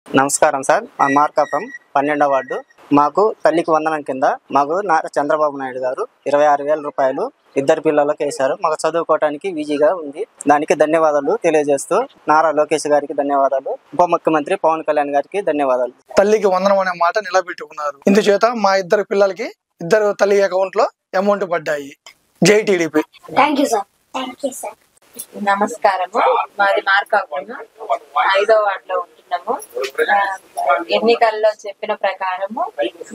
నమస్కారం సార్. మా మార్కాపురం 12వ వార్డు. మాకు తల్లికి వందనం కింద మాకు చంద్రబాబు నాయుడు గారు 26,000 రూపాయలు ఇద్దరు పిల్లలకు వేశారు. మాకు చదువుకోవడానికి ఈజీగా ఉంది. దానికి ధన్యవాదాలు తెలియజేస్తూ నారా లోకేష్ గారికి ధన్యవాదాలు, ఉప ముఖ్యమంత్రి పవన్ కళ్యాణ్ గారికి ధన్యవాదాలు. తల్లికి వందనం అనే మాట నిలబెట్టుకున్నారు. ఇందుచేత మా ఇద్దరు పిల్లలకి ఇద్దరు తల్లి అకౌంట్ లో అమౌంట్ పడ్డాయి. జై టీడీపీ. నమస్కారము. మాది మార్కాపురం 5వ వార్డులో ఉంటున్నాము. ఎన్నికల్లో చెప్పిన ప్రకారము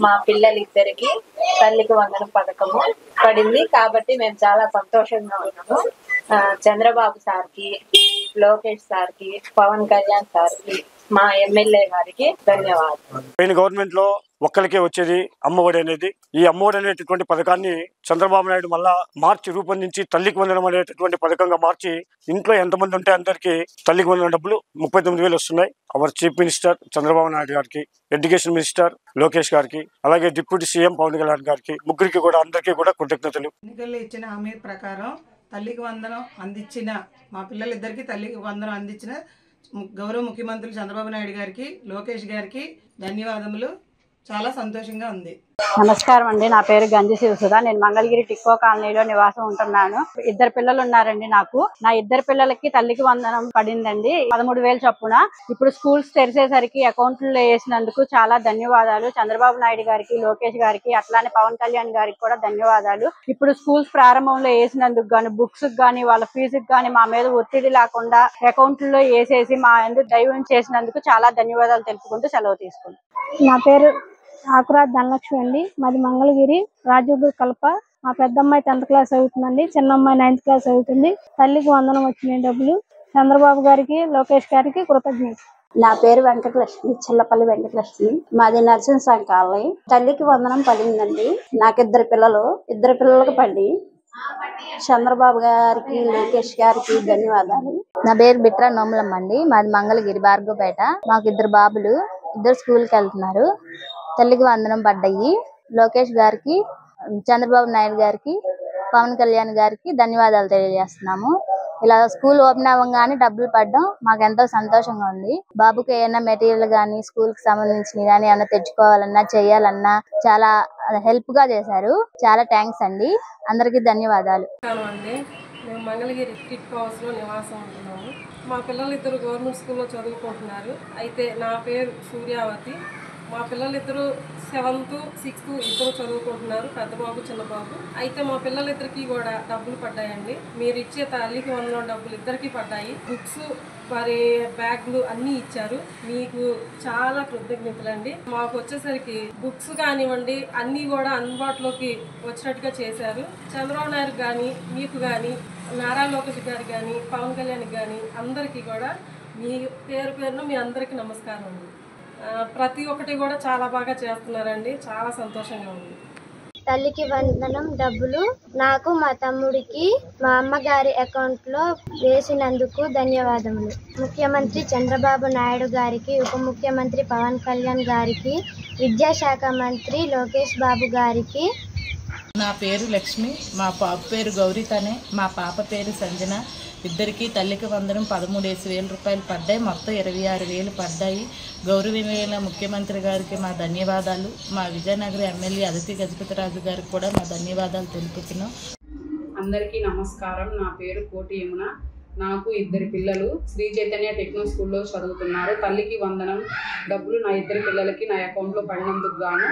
మా పిల్లలిద్దరికి తల్లికి వందనం పథకము పడింది కాబట్టి మేము చాలా సంతోషంగా ఉన్నాము. చంద్రబాబు సార్కి, లోకేష్ సార్కి, పవన్ కళ్యాణ్ సార్కి, మా ఎమ్మెల్యే గారికి ధన్యవాదాలు. గవర్నమెంట్ లో ఒక్కరికే వచ్చేది అమ్మఒడి అనేది. ఈ అమ్మఒడి అనేటటువంటి పథకాన్ని చంద్రబాబు నాయుడు మళ్ళా మార్చి రూపొందించి తల్లికి వందనం అనేటటువంటి పథకంగా మార్చి ఇంట్లో ఎంతమంది ఉంటే అందరికి తల్లికి వందనం డబ్బులు 39,000 వస్తున్నాయి. Our chief minister Chandrababu Naidu గారికి, ఎడ్యుకేషన్ మినిస్టర్ లోకేష్ గారికి, అలాగే డిప్యూటీ సీఎం పవన్ కళ్యాణ్ గారికి, ముగ్గురికి కూడా అందరికీ కూడా కృతజ్ఞతలు. ఎన్నికల్లో ఇచ్చిన హామీ ప్రకారం తల్లికి వందనం అందించిన మా పిల్లలిద్దరికి తల్లికి వందనం అందించిన గౌరవ ముఖ్యమంత్రి చంద్రబాబు నాయుడు గారికి, లోకేష్ గారికి ధన్యవాదములు. చాలా సంతోషంగా ఉంది. నమస్కారం అండి. నా పేరు గంజి శివసుధ. నేను మంగళగిరి టిక్కో కాలనీలో నివాసం ఉంటున్నాను. ఇద్దరు పిల్లలు ఉన్నారండి నాకు. నా ఇద్దరు పిల్లలకి తల్లికి వందనం పడిందండి 13,000 చొప్పున. ఇప్పుడు స్కూల్స్ తెరిసేసరికి అకౌంట్లో వేసినందుకు చాలా ధన్యవాదాలు చంద్రబాబు నాయుడు గారికి, లోకేష్ గారికి, అట్లానే పవన్ కళ్యాణ్ గారికి కూడా ధన్యవాదాలు. ఇప్పుడు స్కూల్స్ ప్రారంభంలో వేసినందుకు గాని, బుక్స్ గాని, వాళ్ళ ఫీజుకి గాని మా మీద ఒత్తిడి లేకుండా అకౌంట్లో వేసేసి మా ఎందుకు దైవం చేసినందుకు చాలా ధన్యవాదాలు తెలుపుకుంటూ సెలవు తీసుకుంటాం. నా పేరు ఆకురాజ్ ధనలక్ష్మి అండి. మాది మంగళగిరి రాజీవ్ కల్ప. మా పెద్దమ్మాయి 10th క్లాస్ చదువుతుందండి, చిన్నమ్మాయి 9th క్లాస్ చదువుతుంది. తల్లికి వందనం వచ్చినాయి డబ్బులు. చంద్రబాబు గారికి, లోకేష్ గారికి కృతజ్ఞత. నా పేరు వెంకటలక్ష్మి, చిల్లపల్లి వెంకటలక్ష్మి. మాది నరసింహ కాలనీ. తల్లికి వందనం పడిందండి. నాకు ఇద్దరు పిల్లలకు పడి చంద్రబాబు గారికి, లోకేష్ గారికి ధన్యవాదాలు. నా పేరు బిట్రా నోములమ్మ అండి. మాది మంగళగిరి భార్గవపేట. మాకు ఇద్దరు బాబులు, ఇద్దరు స్కూల్కి వెళ్తున్నారు. తల్లికి వందనం పడ్డాయి. లోకేష్ గారికి, చంద్రబాబు నాయుడు గారికి, పవన్ కళ్యాణ్ గారికి ధన్యవాదాలు తెలియజేస్తున్నాము. ఇలా స్కూల్ ఓపెన్ అవ్వగానే డబ్బులు పడడం మాకు ఎంతో సంతోషంగా ఉంది. బాబుకి ఏమైనా మెటీరియల్ గానీ, స్కూల్ కి సంబంధించినవి కానీ ఏమైనా తెచ్చుకోవాలన్నా, చేయాలన్నా చాలా హెల్ప్ గా చేశారు. చాలా థ్యాంక్స్ అండి. అందరికీ ధన్యవాదాలు. మేము మంగళగిరి కిట్ హౌస్ లో నివాసం ఉంటున్నాము. మా పిల్లలు ఇద్దరు గవర్నమెంట్ స్కూల్లో చదువుకుంటున్నారు. అయితే నా పేరు సూర్యావతి. మా పిల్లలిద్దరూ 7th, 6th ఇద్దరు చదువుకుంటున్నారు, పెద్ద బాబు, చిన్న బాబు. అయితే మా పిల్లలిద్దరికి కూడా డబ్బులు పడ్డాయండి. మీరు ఇచ్చే తల్లికి వందనం డబ్బులు ఇద్దరికి పడ్డాయి. బుక్స్, మరి బ్యాగ్లు అన్నీ ఇచ్చారు. మీకు చాలా కృతజ్ఞతలండి. మాకు వచ్చేసరికి బుక్స్ కానివ్వండి అన్నీ కూడా అందుబాటులోకి వచ్చినట్టుగా చేశారు. చంద్రబాబు నాయుడు కానీ, మీకు కానీ, నారా లోకేష్ గారికి కానీ, పవన్ కళ్యాణ్ కానీ అందరికీ కూడా మీ పేరున మీ అందరికీ నమస్కారం అండి. ప్రతి ఒక్కటి కూడా చాలా బాగా చేస్తున్నారండి. చాలా సంతోషంగా ఉంది. తల్లికి వందనం డబ్బులు నాకు, మా తమ్ముడికి, మా అమ్మగారి అకౌంట్లో వేసినందుకు ధన్యవాదములు. ముఖ్యమంత్రి చంద్రబాబు నాయుడు గారికి, ఉప ముఖ్యమంత్రి పవన్ కళ్యాణ్ గారికి, విద్యాశాఖ మంత్రి లోకేష్ బాబు గారికి. నా పేరు లక్ష్మి. మా పాప పేరు గౌరీతనే. మా పాప పేరు సంజన. ఇద్దరికి తల్లికి వందనం 13,000 రూపాయలు పడ్డాయి. మొత్తం 26,000 పడ్డాయి. గౌరవనీయుల ముఖ్యమంత్రి గారికి మా ధన్యవాదాలు. మా విజయనగరం ఎమ్మెల్యే అదితి గజపతిరాజు గారికి కూడా మా ధన్యవాదాలు తెలుపుతున్నాం. అందరికీ నమస్కారం. నా పేరు కోటి యమున. నాకు ఇద్దరు పిల్లలు శ్రీ చైతన్య టెక్నో స్కూల్లో చదువుతున్నారు. తల్లికి వందనం డబ్బులు నా ఇద్దరు పిల్లలకి నా అకౌంట్లో పడినందుకు గాను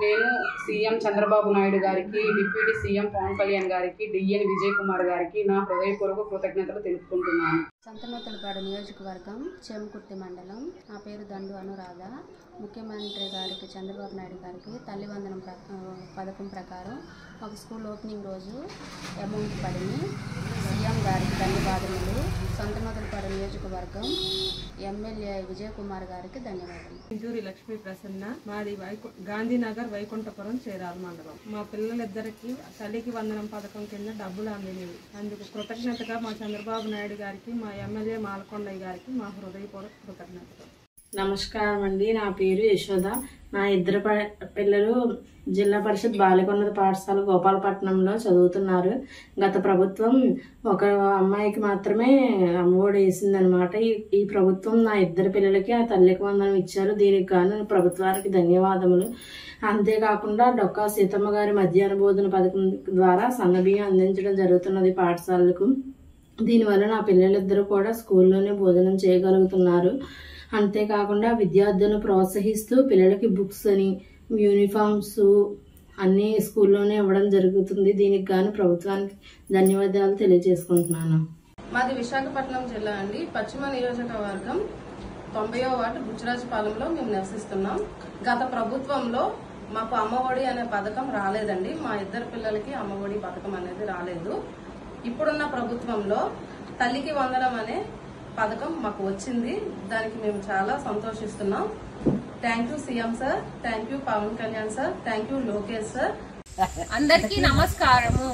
నేను సీఎం చంద్రబాబు నాయుడు గారికి, డిప్యూటీ సీఎం పవన్ కళ్యాణ్ గారికి, డిఎన్ విజయ్ కుమార్ గారికి నా హృదయపూర్వక కృతజ్ఞతలు తెలుపుకుంటున్నాను. సంతనూతలపాడు నియోజకవర్గం, చేమకుర్తి మండలం. నా పేరు దండు అనురాధ. ముఖ్యమంత్రి గారికి, చంద్రబాబు నాయుడు గారికి తల్లి వందనం పథకం ప్రకారం మాకు స్కూల్ ఓపెనింగ్ రోజు అమౌంట్ పడింది. సీఎం గారికి ధన్యవాదములు. సంతనూతలపాడు నియోజకవర్గం ఎమ్మెల్యే విజయ్ కుమార్ గారికి ధన్యవాదాలు. ఇంజూరి లక్ష్మీ ప్రసన్న. మాది గాంధీనగర్ వైకుంఠపురం చేరాల మండలం. మా పిల్లలిద్దరికి తల్లికి వందనం పథకం కింద డబ్బులు అందినవి. అందుకు కృతజ్ఞతగా మా చంద్రబాబు నాయుడు గారికి, మా ఎమ్మెల్యే మాలకొండయ్య గారికి మా హృదయపూర్వక కృతజ్ఞతలు. నమస్కారం అండి. నా పేరు యశోద. నా ఇద్దరు పిల్లలు జిల్లా పరిషత్ బాలికోన్నత పాఠశాల గోపాలపట్నంలో చదువుతున్నారు. గత ప్రభుత్వం ఒక అమ్మాయికి మాత్రమే అమ్మఒడి వేసిందనమాట. ఈ ప్రభుత్వం నా ఇద్దరు పిల్లలకి ఆ తల్లికి వందనం ఇచ్చారు. దీనికి గాను ప్రభుత్వానికి ధన్యవాదములు. అంతేకాకుండా డొక్కా సీతమ్మ గారి మధ్యాహ్న భోజన పథకం ద్వారా సన్నబియ్యం అందించడం జరుగుతున్నది పాఠశాలకు. దీనివల్ల నా పిల్లలిద్దరూ కూడా స్కూల్లోనే భోజనం చేయగలుగుతున్నారు. అంతేకాకుండా విద్యార్థులను ప్రోత్సహిస్తూ పిల్లలకి బుక్స్ అని యూనిఫామ్స్ అన్నీ స్కూల్లోనే ఇవ్వడం జరుగుతుంది. దీనికి గాను ప్రభుత్వానికి ధన్యవాదాలు తెలియజేసుకుంటున్నాను. మాది విశాఖపట్నం జిల్లా అండి. పశ్చిమ నియోజకవర్గం 90వ వార్డు బుచ్చిరాజుపాలెంలో మేము నివసిస్తున్నాం. గత ప్రభుత్వంలో మాకు అమ్మఒడి అనే పథకం రాలేదండి. మా ఇద్దరు పిల్లలకి అమ్మఒడి పథకం అనేది రాలేదు. ఇప్పుడున్న ప్రభుత్వంలో తల్లికి వందనం అనే పథకం మాకు వచ్చింది. దానికి మేము చాలా సంతోషిస్తున్నాం. Thank you CM sir, thank you Pawan Kalyan sir, thank you Lokesh sir. అందరికీ నమస్కారము.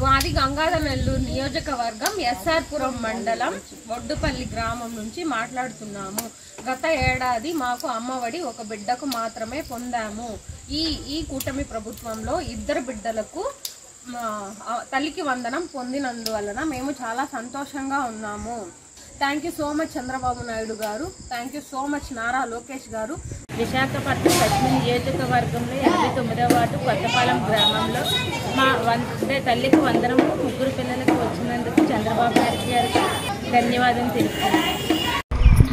మాది గంగాధర నెల్లూరు నియోజకవర్గం ఎస్ఆర్పురం మండలం ఒడ్డుపల్లి గ్రామం నుంచి మాట్లాడుతున్నాము. గత ఏడాది మాకు అమ్మఒడి ఒక బిడ్డకు మాత్రమే పొందాము. ఈ కూటమి ప్రభుత్వంలో ఇద్దరు బిడ్డలకు తల్లికి వందనం పొందినందువలన మేము చాలా సంతోషంగా ఉన్నాము. Thank you so much Chandrababu Naidu గారు. Thank you so much Nara Lokesh గారు. విశాఖపట్నం పశ్చిమ నియోజకవర్గంలో 89వ వార్డు కొత్తపాలెం గ్రామంలో మా తల్లికి వందనం ముగ్గురు పిల్లలకు వచ్చినందుకు చంద్రబాబు నాయుడు గారికి ధన్యవాదాలు తెలుపుతున్నాను.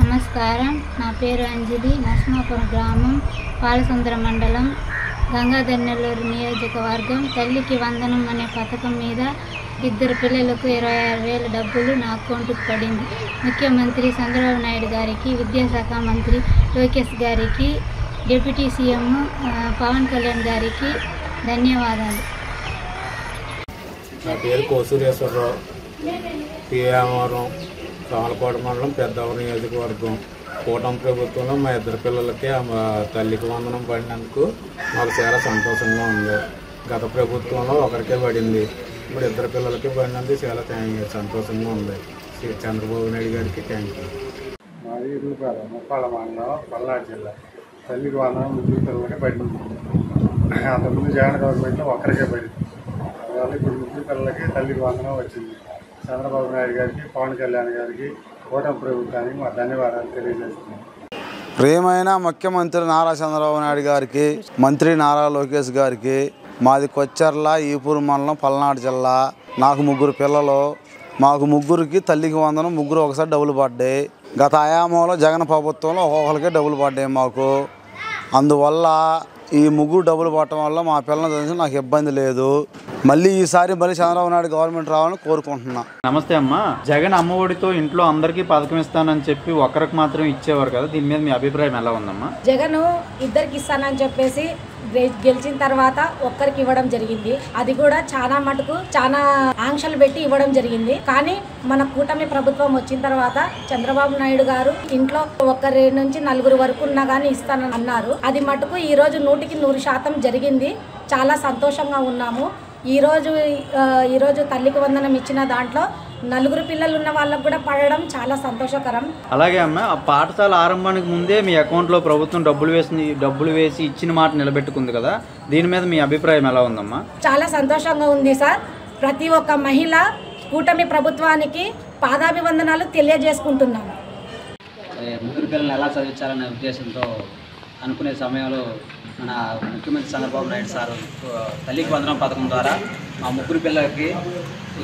నమస్కారం, నా పేరు అంజలి. నరసింహాపురం గ్రామం, పాలసుందర మండలం, గంగాధర నెల్లూరు నియోజకవర్గం. తల్లికి వందనం అనే పథకం మీద ఇద్దరు పిల్లలకు 26,000 డబ్బులు నా అకౌంట్కి పడింది. ముఖ్యమంత్రి చంద్రబాబు నాయుడు గారికి, విద్యాశాఖ మంత్రి లోకేష్ గారికి, డిప్యూటీ సీఎం పవన్ కళ్యాణ్ గారికి ధన్యవాదాలు. నా పేరు కోసూరేశ్వరరావు, పియామవరం, సామలకోట మండలం, పెద్దవరం నియోజకవర్గం. కూటమి ప్రభుత్వంలో మా ఇద్దరు పిల్లలకి తల్లికి వందనం పడినందుకు మాకు చాలా సంతోషంగా ఉంది. గత ప్రభుత్వంలో ఒకరికే పడింది, ఇప్పుడు ఇద్దరు పిల్లలకి పడినందుకు చాలా సంతోషంగా ఉంది. చంద్రబాబు నాయుడు గారికి థ్యాంక్ యూ. మాది ముప్పాళ్ళ మండలం, పల్నాడు జిల్లా. తల్లికి వందనం ముగ్గురు పిల్లలకి పడింది. అంతకుముందు జగన్ గవర్నమెంట్లో ఒక్కరికే పడింది. అందువల్ల ఇప్పుడు ముగ్గురు పిల్లలకి తల్లికి వందనం వచ్చింది. చంద్రబాబు నాయుడు గారికి, పవన్ కళ్యాణ్ గారికి, కూటమి ప్రభుత్వానికి మా ధన్యవాదాలు తెలియజేస్తున్నాం. ప్రియమైన ముఖ్యమంత్రి నారా చంద్రబాబు నాయుడు గారికి, మంత్రి నారా లోకేష్ గారికి. మాది కొచ్చెర్ల, ఈపూరు మండలం, పల్నాడు జిల్లా. నాకు ముగ్గురు పిల్లలు. మాకు ముగ్గురికి తల్లికి వందనం ముగ్గురు ఒకసారి డబ్బులు పడ్డాయి. గత ఆయామంలో జగన్ ప్రభుత్వంలో ఒక్కొక్కరికే డబ్బులు పడ్డాయి మాకు. అందువల్ల ఈ ముగ్గురు డబ్బులు పట్టడం వల్ల మా పిల్లల్ని చదివించడం నాకు ఇబ్బంది లేదు. మళ్ళీ ఈసారి చంద్రబాబు నాయుడు గవర్నమెంట్ రావాలని కోరుకుంటున్నా. నమస్తే అమ్మ. జగన్ అమ్మఒడితో ఇంట్లో అందరికీ పథకం ఇస్తానని చెప్పి ఒక్కరికి మాత్రం ఇచ్చేవారు కదా, దీని మీద మీ అభిప్రాయం ఎలా ఉందమ్మా? జగన్ ఇద్దరికి ఇస్తానని చెప్పేసి గెలిచిన తర్వాత ఒక్కరికి ఇవ్వడం జరిగింది. అది కూడా చాలా మటుకు చాలా ఆంక్షలు పెట్టి ఇవ్వడం జరిగింది. కానీ మన కూటమి ప్రభుత్వం వచ్చిన తర్వాత చంద్రబాబు నాయుడు గారు ఇంట్లో ఒకరి నుంచి 4 వరకు ఉన్నా కానీ ఇస్తానని అన్నారు. అది మటుకు ఈ రోజు 100% జరిగింది. చాలా సంతోషంగా ఉన్నాము. ఈరోజు తల్లికి వందనం ఇచ్చిన దాంట్లో 4 పిల్లలు ఉన్న వాళ్ళకు కూడా పడడం చాలా సంతోషకరం. అలాగే అమ్మ, ఆ పాఠశాల ఆరంభానికి ముందే మీ అకౌంట్లో ప్రభుత్వం డబ్బులు వేసి ఇచ్చిన మాట నిలబెట్టుకుంది కదా, దీని మీద మీ అభిప్రాయం ఎలా ఉందమ్మా? చాలా సంతోషంగా ఉంది సార్. ప్రతి ఒక్క మహిళ కూటమి ప్రభుత్వానికి పాదాభివందనాలు తెలియజేసుకుంటున్నాను. ముగ్గురు పిల్లల్ని ఎలా చదివించాలనే ఉద్దేశంతో అనుకునే సమయంలో మన ముఖ్యమంత్రి చంద్రబాబు నాయుడు సార్ తల్లికి వందనం పథకం ద్వారా మా ముగ్గురు పిల్లలకి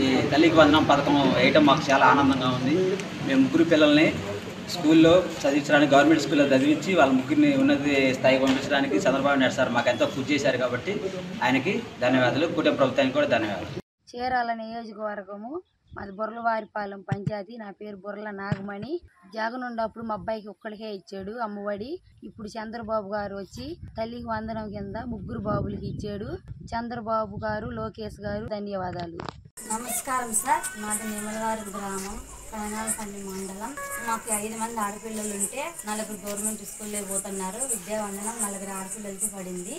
ఈ తల్లికి వందనం పథకం వేయటం మాకు చాలా ఆనందంగా ఉంది. మేము ముగ్గురు పిల్లల్ని స్కూల్లో చదివించడానికి, గవర్నమెంట్ స్కూల్లో చదివించి వాళ్ళ ముగ్గురిని ఉన్నత స్థాయికి పంపించడానికి చంద్రబాబు నాయుడు సార్ మాకు ఎంతో కృషి చేశారు కాబట్టి ఆయనకి ధన్యవాదాలు. కూటమి ప్రభుత్వానికి కూడా ధన్యవాదాలు. చీరాల నియోజకవర్గము, మాది బొర్లవారిపాలెం పంచాయతీ. నా పేరు బొర్ల నాగమణి. జగన్ ఉన్నప్పుడు మా అబ్బాయికి ఒక్కడికే ఇచ్చాడు అమ్మఒడి. ఇప్పుడు చంద్రబాబు గారు వచ్చి తల్లికి వందనం కింద ముగ్గురు బాబులకి ఇచ్చాడు. చంద్రబాబు గారు, లోకేష్ గారు ధన్యవాదాలు. నమస్కారం సార్. మాది నిమలవారి గ్రామం, కనాలపల్లి మండలం. మాకు 5 మంది ఆడపిల్లలు ఉంటే 4 గవర్నమెంట్ స్కూల్లో పోతున్నారు. విద్యావందనం 4 ఆడపిల్లలకి పడింది.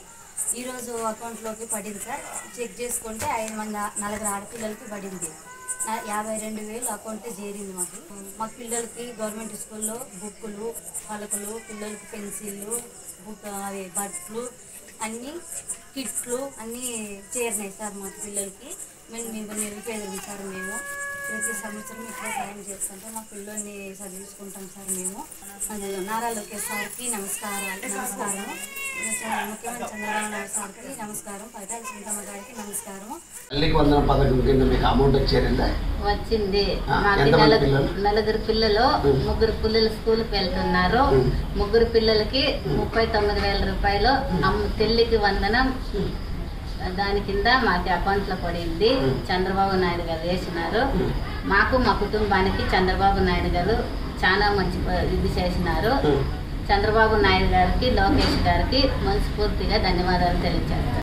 ఈరోజు అకౌంట్లోకి పడింది సార్. చెక్ చేసుకుంటే 5 మంది 4 ఆడపిల్లలకి పడింది. 52,000 అకౌంట్ చేరింది మాకు. మా పిల్లలకి గవర్నమెంట్ స్కూల్లో బుక్కులు, పలకలు, పిల్లలకి పెన్సిళ్ళు, అవి బట్టలు, అన్నీ కిట్లు అన్నీ చేరినాయి సార్ మా పిల్లలకి. మేము నిరుపేదం సార్. మేము ప్రతి సంవత్సరం ఇట్లా సాయం చేస్తుంటే మా పిల్లల్ని చదివించుకుంటాం సార్. మేము నారా లోకేష్ సార్కి నమస్కారం. ముఖ్యమంత్రి చంద్రబాబు నాయుడు సార్కి నమస్కారం. పైటాల సునీతమ్మ గారికి నమస్కారం. తల్లికి వందనం పథకం కింద మీకు అమౌంట్ వచ్చేరిందా? వచ్చింది. మాకు 4 పిల్లలు, 3 పిల్లలు స్కూల్కి వెళ్తున్నారు. 3 పిల్లలకి 39,000 రూపాయలు తల్లికి వందనం దాని కింద మాకు అకౌంట్లో పడింది. చంద్రబాబు నాయుడు గారు వేసినారు. మాకు మా కుటుంబానికి చంద్రబాబు నాయుడు గారు చాలా మంచి ఇది చేసినారు. చంద్రబాబు నాయుడు గారికి, లోకేష్ గారికి మనస్ఫూర్తిగా ధన్యవాదాలు తెలియజేస్తారు.